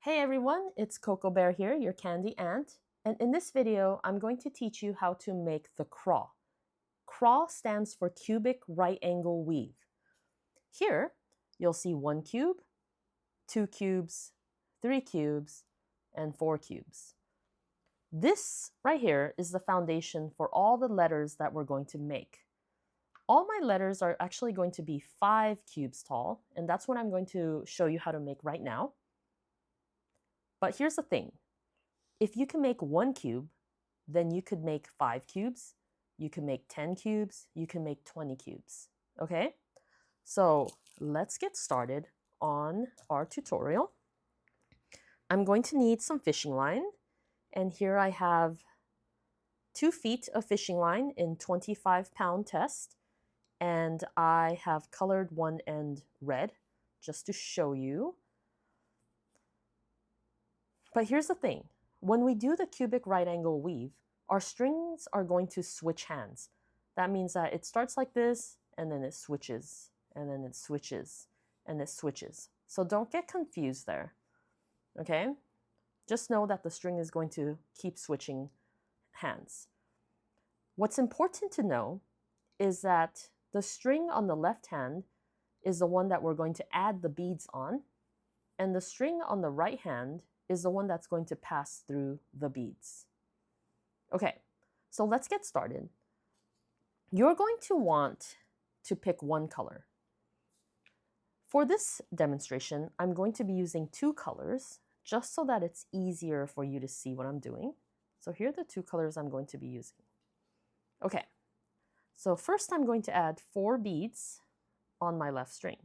Hey everyone, it's Coco Bear here, your candy aunt. And in this video, I'm going to teach you how to make the CRAW. CRAW stands for cubic right angle weave. Here, you'll see 1 cube, 2 cubes, 3 cubes, and 4 cubes. This right here is the foundation for all the letters that we're going to make. All my letters are actually going to be 5 cubes tall, and that's what I'm going to show you how to make right now. But here's the thing. If you can make 1 cube, then you could make 5 cubes, you can make 10 cubes, you can make 20 cubes, okay? So let's get started on our tutorial. I'm going to need some fishing line, and here I have 2 feet of fishing line in 25-pound test, and I have colored one end red just to show you. But here's the thing. When we do the cubic right angle weave, our strings are going to switch hands. That means that it starts like this, and then it switches, and then it switches, and it switches. So don't get confused there, okay? Just know that the string is going to keep switching hands. What's important to know is that the string on the left hand is the one that we're going to add the beads on, and the string on the right hand is the one that's going to pass through the beads. Okay, so let's get started. You're going to want to pick one color. For this demonstration, I'm going to be using 2 colors just so that it's easier for you to see what I'm doing. So here are the 2 colors I'm going to be using. Okay, so first I'm going to add 4 beads on my left string.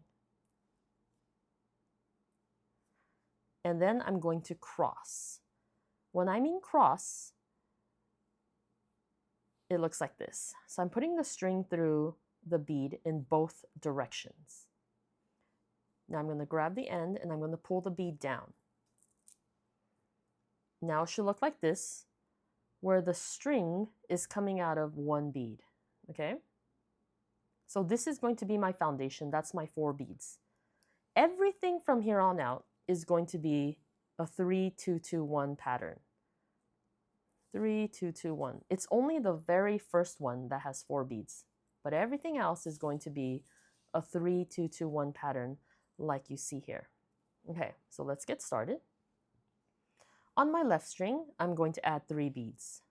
And then I'm going to cross. When I mean cross, it looks like this. So I'm putting the string through the bead in both directions. Now I'm going to grab the end and I'm going to pull the bead down. Now it should look like this, where the string is coming out of 1 bead, okay? So this is going to be my foundation. That's my 4 beads. Everything from here on out is going to be a 3-2-2-1 pattern. 3-2-2-1. It's only the very first one that has 4 beads, but everything else is going to be a 3-2-2-1 pattern like you see here. Okay, so let's get started. On my left string, I'm going to add 3 beads.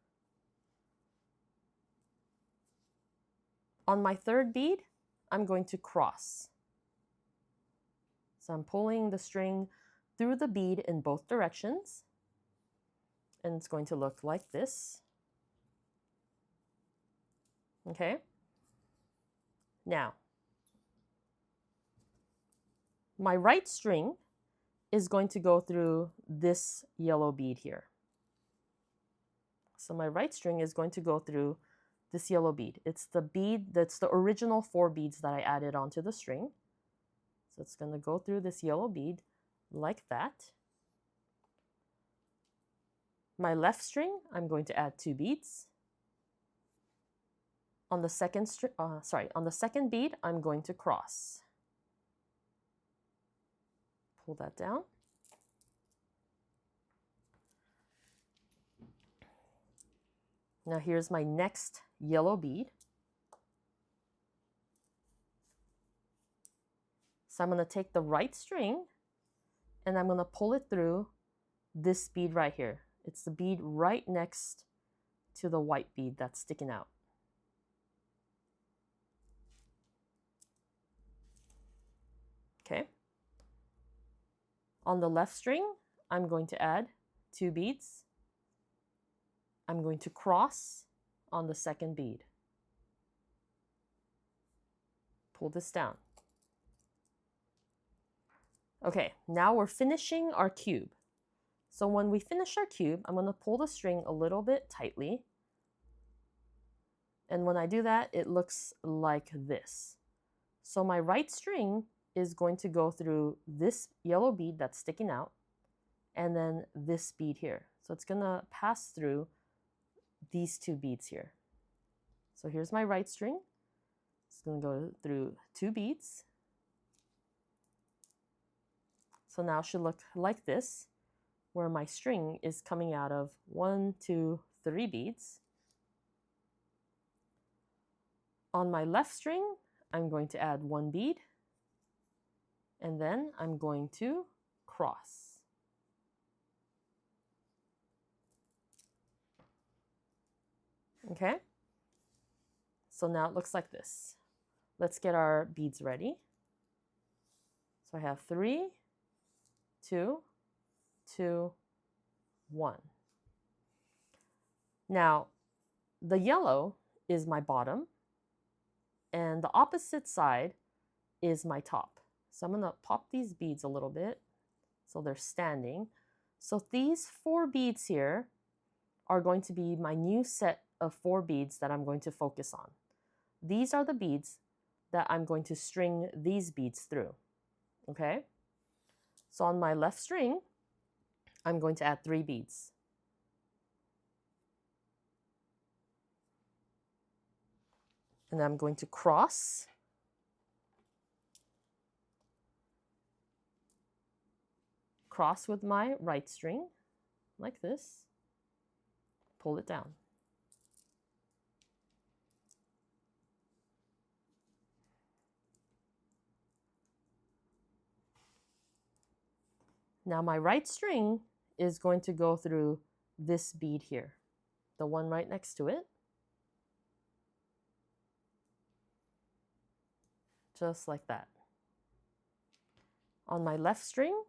On my 3rd bead, I'm going to cross. So I'm pulling the string through the bead in both directions, and it's going to look like this. Okay? Now, my right string is going to go through this yellow bead here. So my right string is going to go through this yellow bead. It's the bead that's the original 4 beads that I added onto the string. So it's going to go through this yellow bead like that. My left string, I'm going to add 2 beads. On the second bead, I'm going to cross. Pull that down. Now here's my next yellow bead. So I'm going to take the right string and I'm going to pull it through this bead right here. It's the bead right next to the white bead that's sticking out. Okay. On the left string, I'm going to add 2 beads. I'm going to cross on the 2nd bead. Pull this down. Okay, now we're finishing our cube. So when we finish our cube, I'm going to pull the string a little bit tightly. And when I do that, it looks like this. So my right string is going to go through this yellow bead that's sticking out, and then this bead here. So it's going to pass through these 2 beads here. So here's my right string. It's going to go through 2 beads. So now it should look like this, where my string is coming out of 1, 2, 3 beads. On my left string, I'm going to add 1 bead, and then I'm going to cross. Okay, so now it looks like this. Let's get our beads ready. So I have 3, 2, 2, 1. Now, the yellow is my bottom, and the opposite side is my top. So I'm going to pop these beads a little bit so they're standing. So these 4 beads here are going to be my new set of 4 beads that I'm going to focus on. These are the beads that I'm going to string these beads through. Okay? So on my left string, I'm going to add 3 beads. And I'm going to cross. Cross with my right string, like this. Pull it down. Now my right string is going to go through this bead here, the one right next to it. Just like that. On my left string,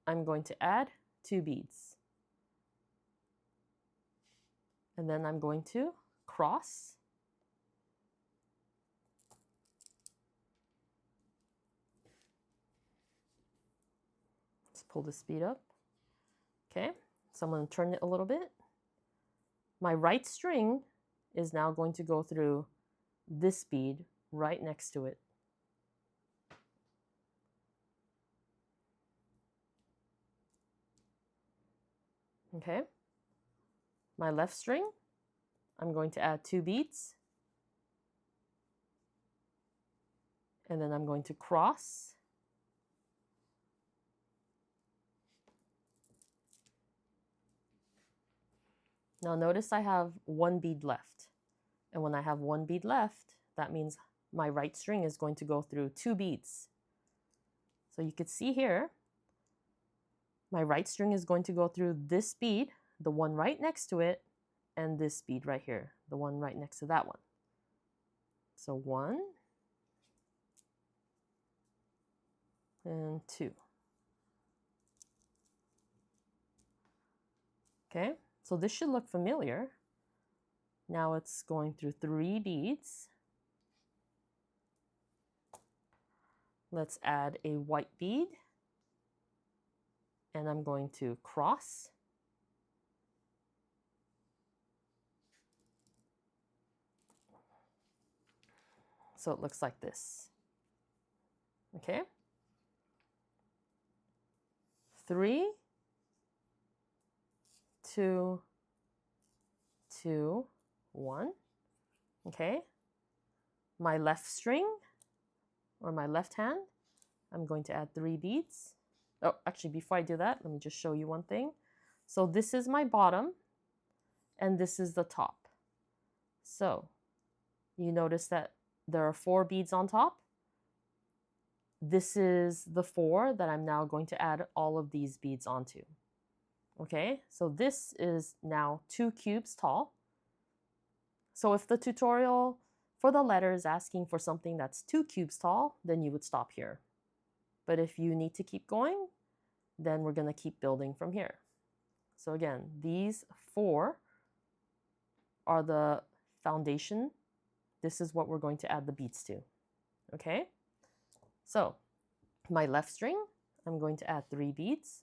I'm going to add 2 beads. And then I'm going to cross. Let's pull this bead up. Okay, so I'm going to turn it a little bit. My right string is now going to go through this bead right next to it. Okay, my left string, I'm going to add 2 beads. And then I'm going to cross. Now notice I have 1 bead left. And when I have 1 bead left, that means my right string is going to go through 2 beads. So you could see here, my right string is going to go through this bead, the one right next to it, and this bead right here, the one right next to that one. So 1 and 2. Okay, so this should look familiar. Now it's going through 3 beads. Let's add a white bead. And I'm going to cross. So it looks like this. Okay. 3, 2, 2, 1. Okay. My left string, or my left hand, I'm going to add 3 beads. Oh, actually, before I do that, let me just show you one thing. So this is my bottom, and this is the top. So you notice that there are 4 beads on top. This is the 4 that I'm now going to add all of these beads onto. Okay, so this is now 2 cubes tall. So if the tutorial for the letter is asking for something that's 2 cubes tall, then you would stop here. But if you need to keep going, then we're going to keep building from here. So again, these 4 are the foundation. This is what we're going to add the beads to. Okay, so my left string, I'm going to add 3 beads.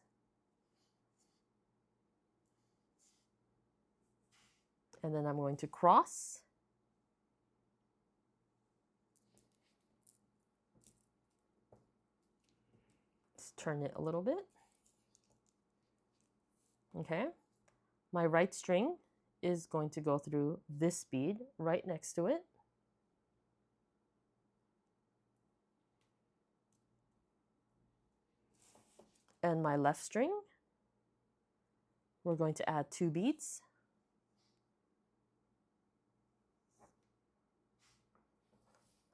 And then I'm going to cross. Let's turn it a little bit. Okay, my right string is going to go through this bead right next to it. And my left string we're going to add 2 beads.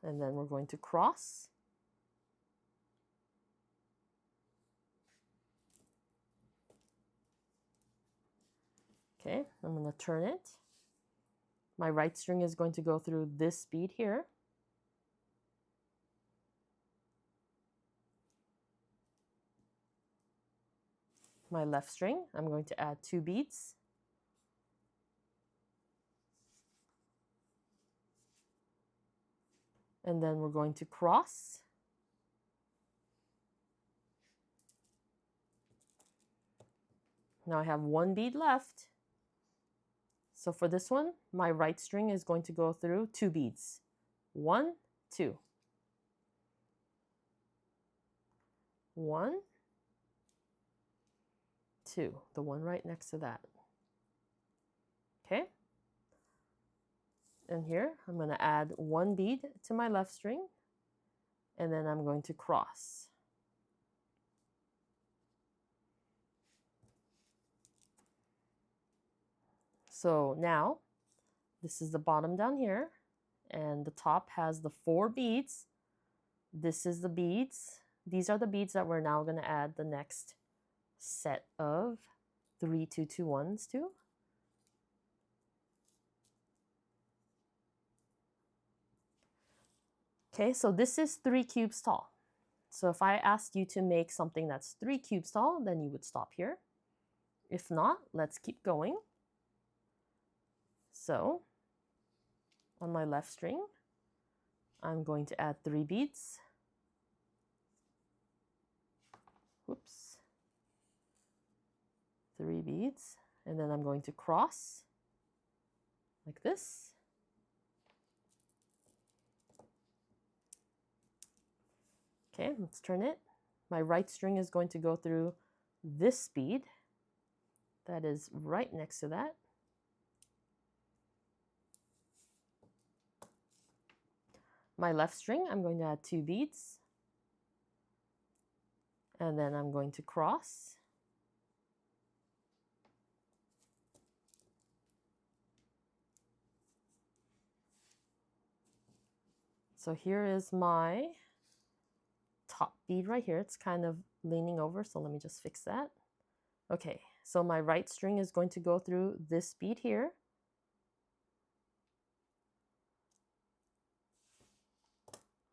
And then we're going to cross. Okay, I'm going to turn it. My right string is going to go through this bead here. My left string, I'm going to add 2 beads. And then we're going to cross. Now I have 1 bead left. So for this one, my right string is going to go through 2 beads. 1, 2. 1, 2. The one right next to that. Okay. And here, I'm going to add 1 bead to my left string. And then I'm going to cross. So now, this is the bottom down here, and the top has the 4 beads. This is the beads. These are the beads that we're now going to add the next set of 3 2 2 1s to. Okay, so this is 3 cubes tall. So if I asked you to make something that's 3 cubes tall, then you would stop here. If not, let's keep going. So on my left string, I'm going to add 3 beads. Whoops. 3 beads. And then I'm going to cross like this. Okay, let's turn it. My right string is going to go through this bead that is right next to that. My left string, I'm going to add 2 beads. And then I'm going to cross. So here is my top bead right here. It's kind of leaning over, so let me just fix that. Okay, so my right string is going to go through this bead here.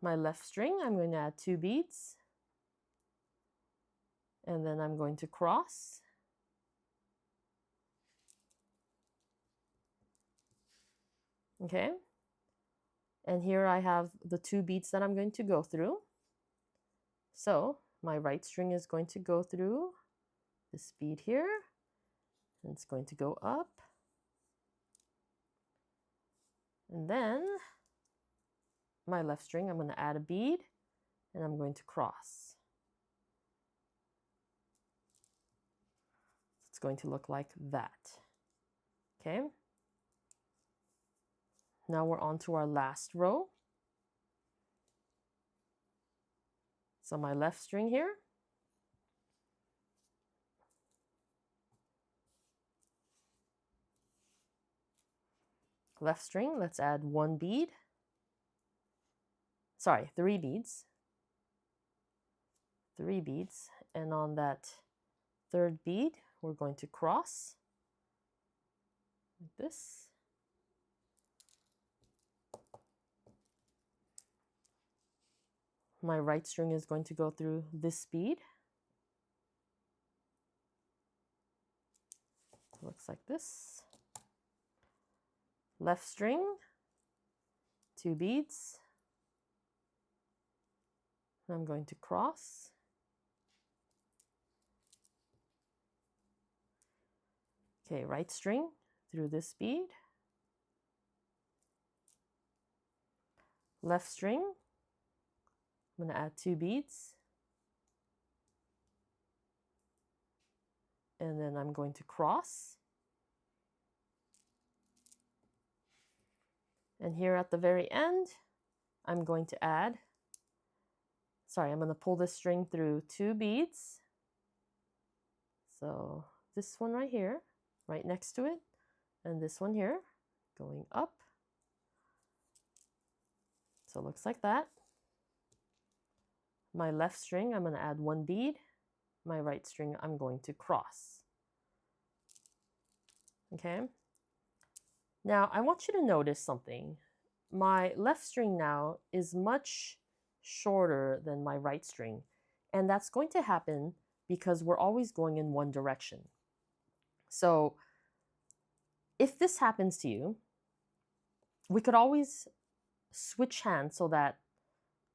My left string, I'm going to add 2 beads. And then I'm going to cross. Okay. And here I have the 2 beads that I'm going to go through. So my right string is going to go through this bead here. And it's going to go up. And then my left string, I'm going to add a bead. And I'm going to cross. It's going to look like that. Okay. Now we're on to our last row. So my left string here. Left string, let's add 1 bead. Sorry, 3 beads. 3 beads. And on that 3rd bead, we're going to cross like this. My right string is going to go through this bead. Looks like this. Left string, 2 beads. I'm going to cross. Okay, right string through this bead. Left string, I'm going to add 2 beads. And then I'm going to cross. And here at the very end, I'm going to add, I'm going to pull this string through 2 beads. So this one right here, right next to it, and this one here, going up. So it looks like that. My left string, I'm going to add 1 bead. My right string, I'm going to cross. Okay. Now, I want you to notice something. My left string now is much shorter than my right string, and that's going to happen because we're always going in one direction. So if this happens to you, we could always switch hands so that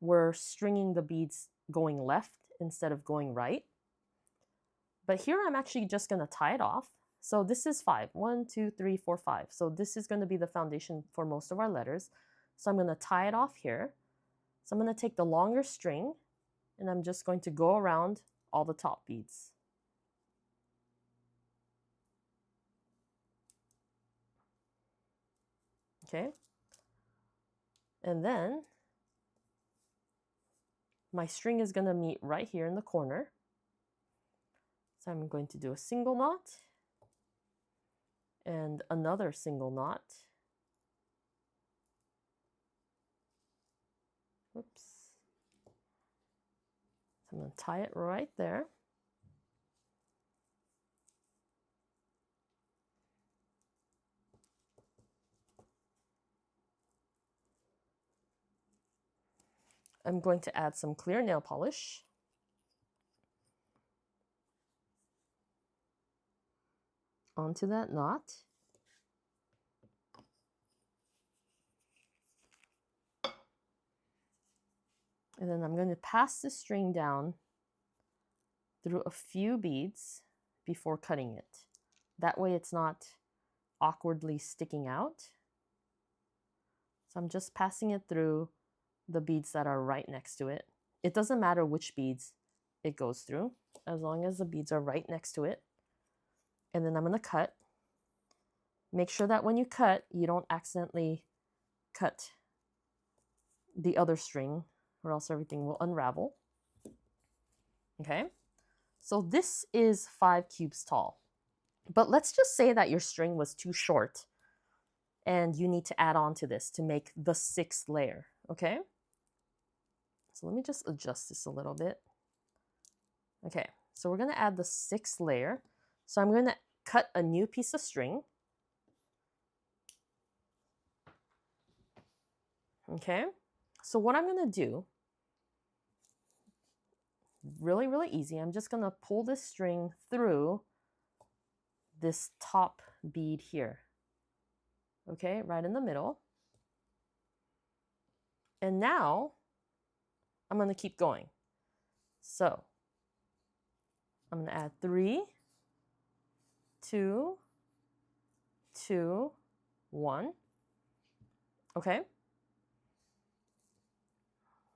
we're stringing the beads going left instead of going right. But here I'm actually just going to tie it off. So this is 5. 1, 2, 3, 4, 5. So this is going to be the foundation for most of our letters. So I'm going to tie it off here. So I'm going to take the longer string and I'm just going to go around all the top beads. Okay. And then my string is going to meet right here in the corner. So I'm going to do a single knot and another single knot. Oops. So I'm going to tie it right there. I'm going to add some clear nail polish. Onto that knot. And then I'm going to pass the string down through a few beads before cutting it. That way it's not awkwardly sticking out. So I'm just passing it through the beads that are right next to it. It doesn't matter which beads it goes through, as long as the beads are right next to it. And then I'm going to cut. Make sure that when you cut, you don't accidentally cut the other string, or else everything will unravel. Okay, so this is 5 cubes tall. But let's just say that your string was too short and you need to add on to this to make the 6th layer. Okay, so let me just adjust this a little bit. Okay, so we're going to add the 6th layer. So I'm going to cut a new piece of string. Okay, so what I'm going to do, really, really easy, I'm just going to pull this string through this top bead here. Okay, right in the middle. And now I'm going to keep going. So I'm going to add 3, 2, 2, 1. Okay.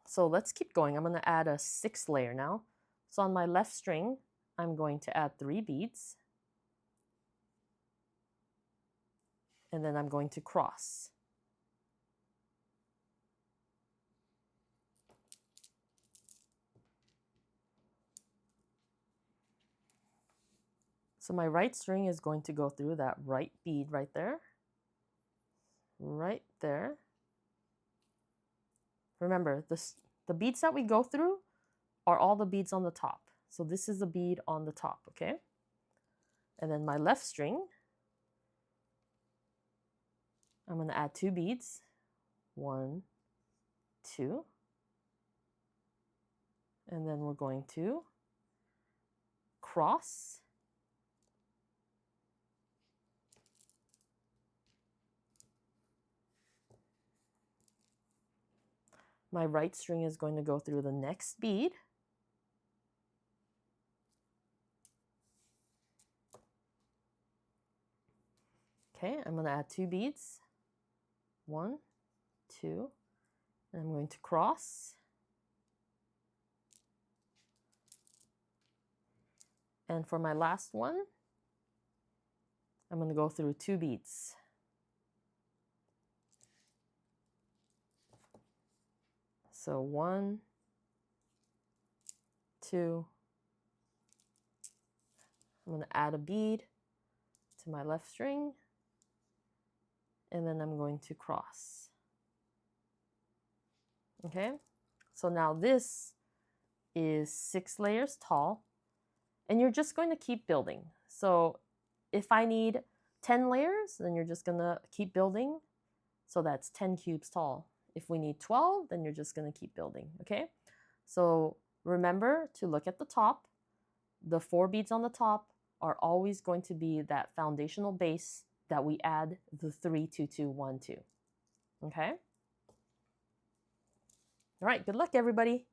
So let's keep going. I'm going to add a 6th layer now. So on my left string, I'm going to add 3 beads. And then I'm going to cross. So my right string is going to go through that right bead right there. Right there. Remember, the beads that we go through are all the beads on the top. So this is the bead on the top, okay? And then my left string, I'm going to add 2 beads. 1, 2. And then we're going to cross. My right string is going to go through the next bead. Okay, I'm going to add 2 beads. 1, 2, and I'm going to cross. And for my last one, I'm going to go through 2 beads. So 1, 2, I'm going to add a bead to my left string, and then I'm going to cross. Okay, so now this is 6 layers tall, and you're just going to keep building. So if I need 10 layers, then you're just going to keep building. So that's 10 cubes tall. If we need 12, then you're just going to keep building, okay? So remember to look at the top. The 4 beads on the top are always going to be that foundational base that we add the 3, 2, 2, 1 to, okay? All right, good luck, everybody.